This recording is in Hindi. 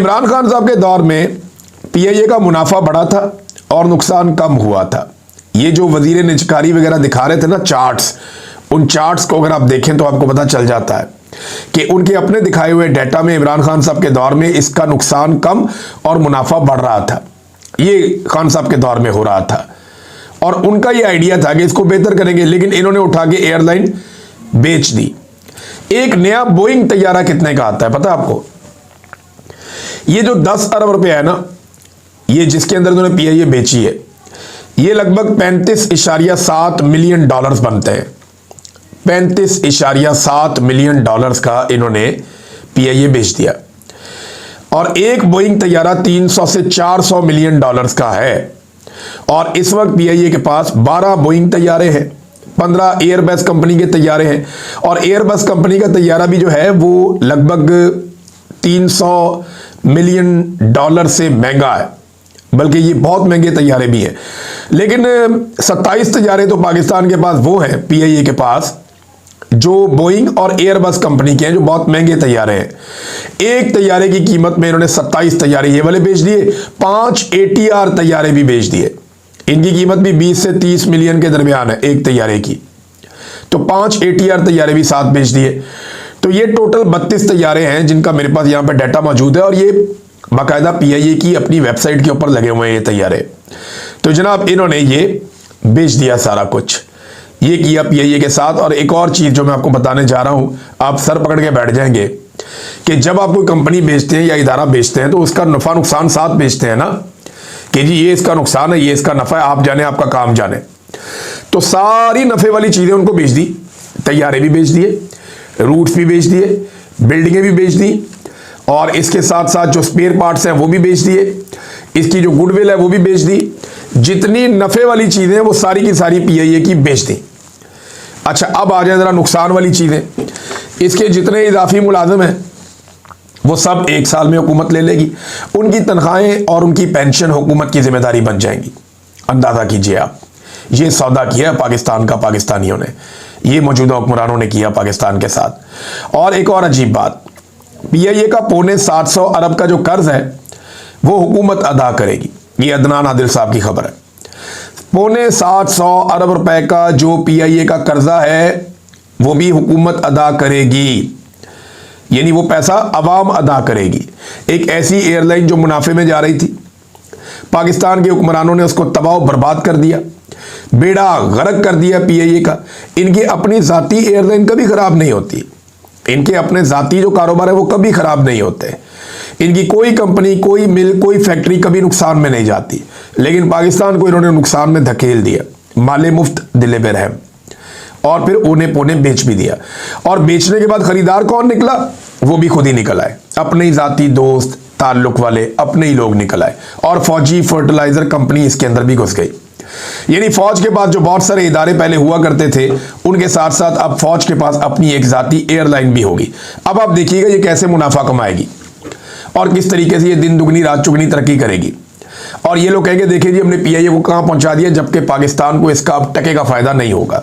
इमरान खान साहब के दौर में पीआईए का मुनाफा बढ़ा था और नुकसान कम हुआ था। ये जो वजीर निजकारी वगैरह दिखा रहे थे ना चार्ट्स, उन चार्ट्स को अगर आप देखें तो आपको पता चल जाता है कि उनके अपने दिखाए हुए डेटा में इमरान खान साहब के दौर में इसका नुकसान कम और मुनाफा बढ़ रहा था। ये खान साहब के दौर में हो रहा था और उनका ये आइडिया था कि इसको बेहतर करेंगे, लेकिन इन्होंने उठा के एयरलाइन बेच दी। एक नया बोइंग तैयारा कितने का आता है पता है आपको? ये जो 10 अरब रुपए है ना, ये जिसके अंदर इन्होंने पीआईए बेची है, ये लगभग 35.7 मिलियन डॉलर्स बनते हैं। 35.7 मिलियन डॉलर्स का इन्होंने पीआईए बेच दिया और एक बोइंग तैयारा 300 से 400 मिलियन डॉलर्स का है। और इस वक्त पीआईए के पास 12 बोइंग तैयारे हैं, 15 एयरबस कंपनी के तैयारे हैं और एयरबस कंपनी का तैयारा भी जो है वो लगभग 300 मिलियन डॉलर से महंगा है, बल्कि ये बहुत महंगे तैयारे भी हैं। लेकिन 27 तैयारे तो पाकिस्तान के पास वो हैं पीआईए के पास जो बोइंग और एयरबस कंपनी के हैं, जो बहुत महंगे तैयारे हैं। एक तैयारे की कीमत में इन्होंने 27 तैयारे ये वाले बेच दिए, 5 ATR तैयारे भी बेच दिए। इनकी कीमत भी 20 से 30 मिलियन के दरमियान है एक तैयारे की, तो 5 ATR तैयारे भी साथ बेच दिए। तो ये टोटल 32 तैयारे हैं जिनका मेरे पास यहाँ पे डाटा मौजूद है और ये बाकायदा पीआईए की अपनी वेबसाइट के ऊपर लगे हुए हैं ये तैयारे। तो जनाब इन्होंने ये बेच दिया सारा कुछ, ये किया पीआईए के साथ। और एक और चीज जो मैं आपको बताने जा रहा हूं, आप सर पकड़ के बैठ जाएंगे कि जब आप कोई कंपनी बेचते हैं या इदारा बेचते हैं तो उसका नफा नुकसान साथ बेचते हैं ना, कि जी ये इसका नुकसान है, ये इसका नफा है, आप जाने आपका काम जाने। तो सारी नफे वाली चीजें उनको बेच दी, तैयारे भी बेच दिए, रूट्स भी बेच दिए, बिल्डिंगें भी बेच दी और इसके साथ साथ जो स्पेयर पार्ट्स हैं वो भी बेच दिए, इसकी जो गुडविल है वो भी बेच दी। जितनी नफे वाली चीजें वो सारी की सारी पीआईए की बेच दी। अच्छा, अब आ जाए जरा नुकसान वाली चीजें। इसके जितने इजाफी मुलाजिम हैं वो सब 1 साल में हुकूमत ले लेगी, उनकी तनख्वाहें और उनकी पेंशन हुकूमत की जिम्मेदारी बन जाएंगी। अंदाजा कीजिए आप, ये सौदा किया पाकिस्तान का पाकिस्तानियों ने, ये मौजूदा हुक्मरानों ने किया पाकिस्तान के साथ। और एक और अजीब बात, पीआईए का 750 अरब का जो कर्ज है वो हुकूमत अदा करेगी। ये अदनान आदिल साहब की खबर है। 750 अरब रुपए का जो पीआईए का कर्जा है वो भी हुकूमत अदा करेगी, यानी वो पैसा अवाम अदा करेगी। एक ऐसी एयरलाइन जो मुनाफे में जा रही थी, पाकिस्तान के हुक्मरानों ने उसको तबाह बर्बाद कर दिया, बेड़ा गर्क कर दिया पीआईए का। इनकी अपनी जाती एयरलाइन कभी खराब नहीं होती, इनके अपने जाती जो कारोबार है वो कभी खराब नहीं होते। इनकी कोई कंपनी, कोई मिल, कोई फैक्ट्री कभी नुकसान में नहीं जाती, लेकिन पाकिस्तान को इन्होंने नुकसान में धकेल दिया। माले मुफ्त दिले बेरहम, और फिर ओने पोने बेच भी दिया। और बेचने के बाद खरीदार कौन निकला? वो भी खुद ही निकल आए, अपने ही जाती दोस्त ताल्लुक वाले अपने ही लोग निकल आए और फौजी फर्टिलाइजर कंपनी इसके अंदर भी घुस गई। यानी फौज के पास जो बहुत सारे इदारे पहले हुआ करते थे, उनके साथ साथ अब फौज के पास अपनी एक जाती एयरलाइन भी होगी। अब आप देखिएगा ये कैसे मुनाफा कमाएगी और किस तरीके से ये दिन दुगनी रात चुगनी तरक्की करेगी। और ये लोग कहेंगे देखिए जी हमने पीआईए को कहां पहुंचा दिया, जबकि पाकिस्तान को इसका अब टके का फायदा नहीं होगा।